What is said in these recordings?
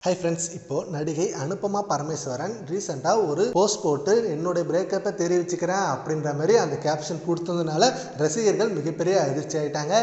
Hi friends, இப்போ நடிகை அனுபமா பரமேஸ்வரன் ரீசெண்டாக ஒரு போஸ்ட் போட்டு என்னுடைய பிரேக்கப்பை தெரிவிச்சுக்கிறேன் அப்படின்ற மாதிரி அந்த கேப்ஷன் கொடுத்ததுனால ரசிகர்கள் மிகப்பெரிய அதிர்ச்சி ஆகிட்டாங்க.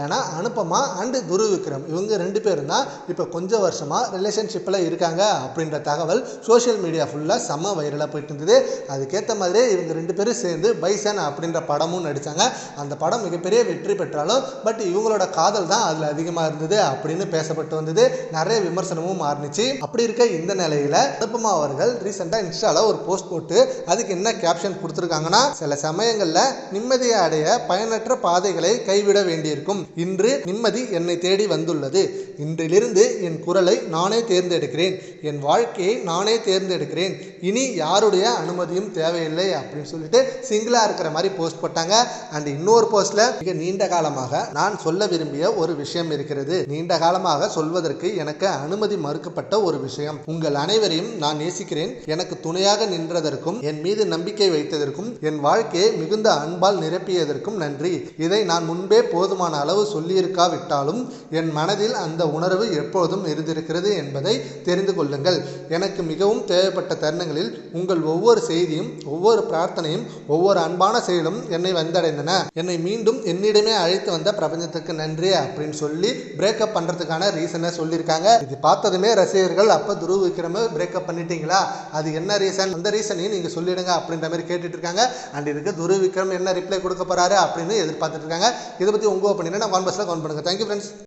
ஏன்னா அனுபமா அண்டு துருவ் விக்ரம் இவங்க ரெண்டு பேரும் தான் இப்போ கொஞ்சம் வருஷமாக ரிலேஷன்ஷிப்பில் இருக்காங்க அப்படின்ற தகவல் சோஷியல் மீடியா ஃபுல்லாக செம்ம வைரலாக போயிட்டு இருந்தது. அதுக்கேற்ற மாதிரியே இவங்க ரெண்டு பேரும் சேர்ந்து பைசன் அப்படின்ற படமும் நடித்தாங்க. அந்த படம் மிகப்பெரிய வெற்றி பெற்றாலும் பட் இவங்களோட காதல் தான் அதில் அதிகமாக இருந்தது அப்படின்னு பேசப்பட்டு வந்தது. நிறைய விமர்சனமும் மாறினது. அப்படி இருக்க இந்த நிலையில அனுபமா அவர்கள் ரீசெண்டா இன்ஸ்டால ஒரு போஸ்ட் போட்டு அதுக்கு என்ன கேப்ஷன் கொடுத்திருக்காங்கன்னா, சில சமயங்கள்ல நிம்மதியை அடைய பயனற்ற பாதைகளை கைவிட வேண்டியிருக்கும். இன்று நிம்மதி என்னை தேடி வந்துள்ளது. இன்றிலிருந்து என் குரலை நானே தேர்ந்தெடுக்கிறேன். என் வாழ்க்கையை நானே தேர்ந்தெடுக்கிறேன். இனி யாருடைய அனுமதியும் தேவையில்லை அப்படின்னு சொல்லிட்டு சிங்கிளா இருக்கிற மாதிரி போஸ்ட் போட்டாங்க. அண்ட் இன்னொரு போஸ்ட்ல மிக நீண்ட காலமாக நான் சொல்ல விரும்பிய ஒரு விஷயம் இருக்கிறது. நீண்ட காலமாக சொல்வதற்கு எனக்கு அனுமதி மறுக்க ஒரு விஷயம். உங்கள் அனைவரையும் நான் நேசிக்கிறேன். எனக்கு துணையாக நின்றதற்கும் என் மீது நம்பிக்கை வைத்ததற்கும் என் வாழ்க்கையை மிகுந்த அன்பால் நிரப்பியதற்கும் நன்றி. இதை நான் முன்பே போதுமான அளவு சொல்லியிருக்காவிட்டாலும் என் மனதில் அந்த உணர்வு எப்பொழுதும் இருந்திருக்கிறது என்பதை தெரிந்து கொள்ளுங்கள். எனக்கு மிகவும் தேவைப்பட்ட தருணங்களில் உங்கள் ஒவ்வொரு செய்தியும், ஒவ்வொரு பிரார்த்தனையும், ஒவ்வொரு அன்பான செயலும் என்னை வந்தடைந்தன. என்னை மீண்டும் என்னிடமே அழைத்து வந்த பிரபஞ்சத்துக்கு நன்றி அப்படின்னு சொல்லி பிரேக்கப் பண்றதுக்கான ரீசனை சொல்லியிருக்காங்க. இது பார்த்ததுமே ரசிகர்கள் அப்ப துருவ் விக்ரம் பிரேக்கப் பண்ணிட்டீங்களா, அது என்ன ரீசன், அந்த ரீசனையும் நீங்க சொல்லிடுங்க அப்படின்ற மாதிரி கேட்டுட்டு இருக்காங்க. அண்ட் இதுக்கு துருவ் விக்ரம் என்ன ரிப்ளை கொடுக்க போறாரு அப்படின்னு எதிர்பார்த்துட்டு இருக்காங்க. இதை பத்தி உங்க ஒப்பீனியனை கமெண்ட் பாக்ஸ்ல கமெண்ட் பண்ணுங்க. Thank you friends.